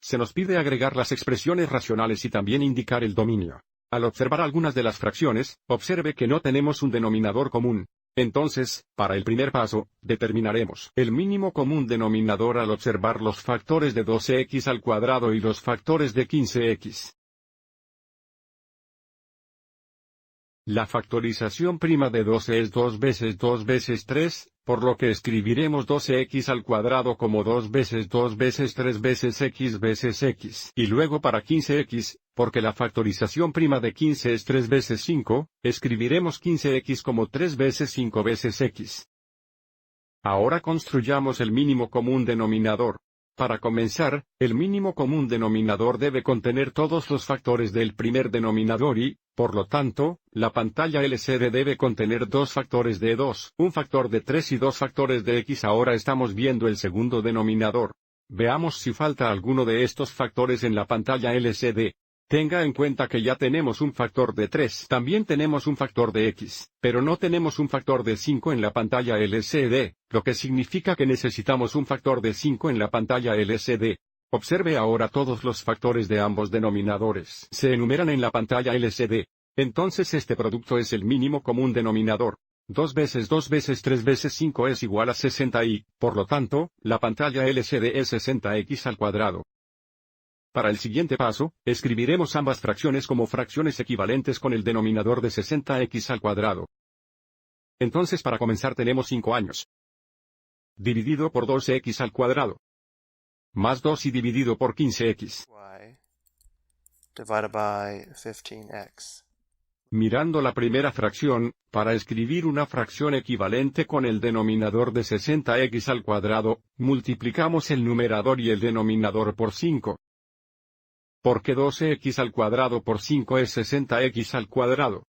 se nos pide agregar las expresiones racionales y también indicar el dominio. Al observar algunas de las fracciones, observe que no tenemos un denominador común. Entonces, para el primer paso, determinaremos el mínimo común denominador al observar los factores de 12x al cuadrado y los factores de 15x. La factorización prima de 12 es 2 veces 3, por lo que escribiremos 12x al cuadrado como 2 veces 3 veces x. Y luego para 15x, porque la factorización prima de 15 es 3 veces 5, escribiremos 15x como 3 veces 5 veces x. Ahora construyamos el mínimo común denominador. Para comenzar, el mínimo común denominador debe contener todos los factores del primer denominador y, por lo tanto, la pantalla LCD debe contener dos factores de 2, un factor de 3 y dos factores de x. Ahora estamos viendo el segundo denominador. Veamos si falta alguno de estos factores en la pantalla LCD. Tenga en cuenta que ya tenemos un factor de 3. También tenemos un factor de x, pero no tenemos un factor de 5 en la pantalla LCD, lo que significa que necesitamos un factor de 5 en la pantalla LCD. Observe ahora todos los factores de ambos denominadores. Se enumeran en la pantalla LCD. Entonces este producto es el mínimo común denominador. 2 veces 3 veces 5 es igual a 60 y, por lo tanto, la pantalla LCD es 60x al cuadrado. Para el siguiente paso, escribiremos ambas fracciones como fracciones equivalentes con el denominador de 60x al cuadrado. Entonces para comenzar tenemos 5 años. Dividido por 12x al cuadrado. Más 2 y dividido por 15x. Y divided by 15x. Mirando la primera fracción, para escribir una fracción equivalente con el denominador de 60x al cuadrado, multiplicamos el numerador y el denominador por 5. Porque 12x al cuadrado por 5 es 60x al cuadrado.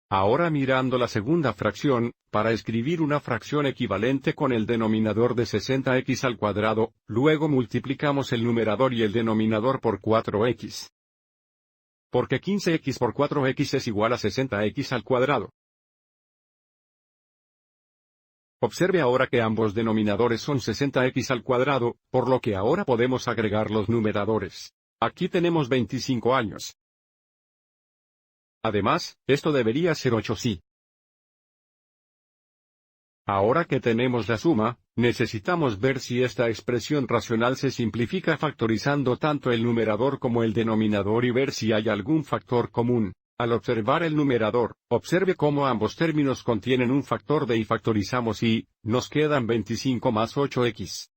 Ahora mirando la segunda fracción, para escribir una fracción equivalente con el denominador de 60x al cuadrado, luego multiplicamos el numerador y el denominador por 4x. Porque 15x por 4x es igual a 60x al cuadrado. Observe ahora que ambos denominadores son 60x al cuadrado, por lo que ahora podemos agregar los numeradores. Aquí tenemos 25 años. Además, esto debería ser 8 si. Ahora que tenemos la suma, necesitamos ver si esta expresión racional se simplifica factorizando tanto el numerador como el denominador y ver si hay algún factor común. Al observar el numerador, observe cómo ambos términos contienen un factor de y factorizamos y, nos quedan 25 más 8x.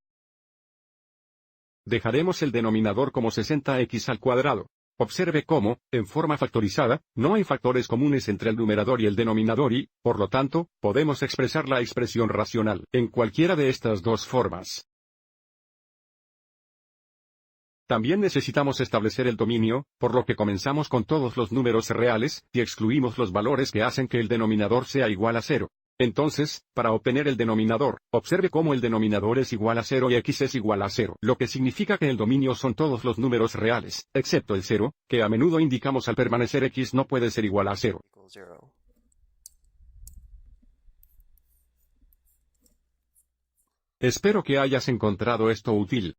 Dejaremos el denominador como 60x al cuadrado. Observe cómo, en forma factorizada, no hay factores comunes entre el numerador y el denominador y, por lo tanto, podemos expresar la expresión racional en cualquiera de estas dos formas. También necesitamos establecer el dominio, por lo que comenzamos con todos los números reales, y excluimos los valores que hacen que el denominador sea igual a 0. Entonces, para obtener el denominador, observe cómo el denominador es igual a 0 y x es igual a 0, lo que significa que el dominio son todos los números reales, excepto el 0, que a menudo indicamos al permanecer x no puede ser igual a 0. Espero que hayas encontrado esto útil.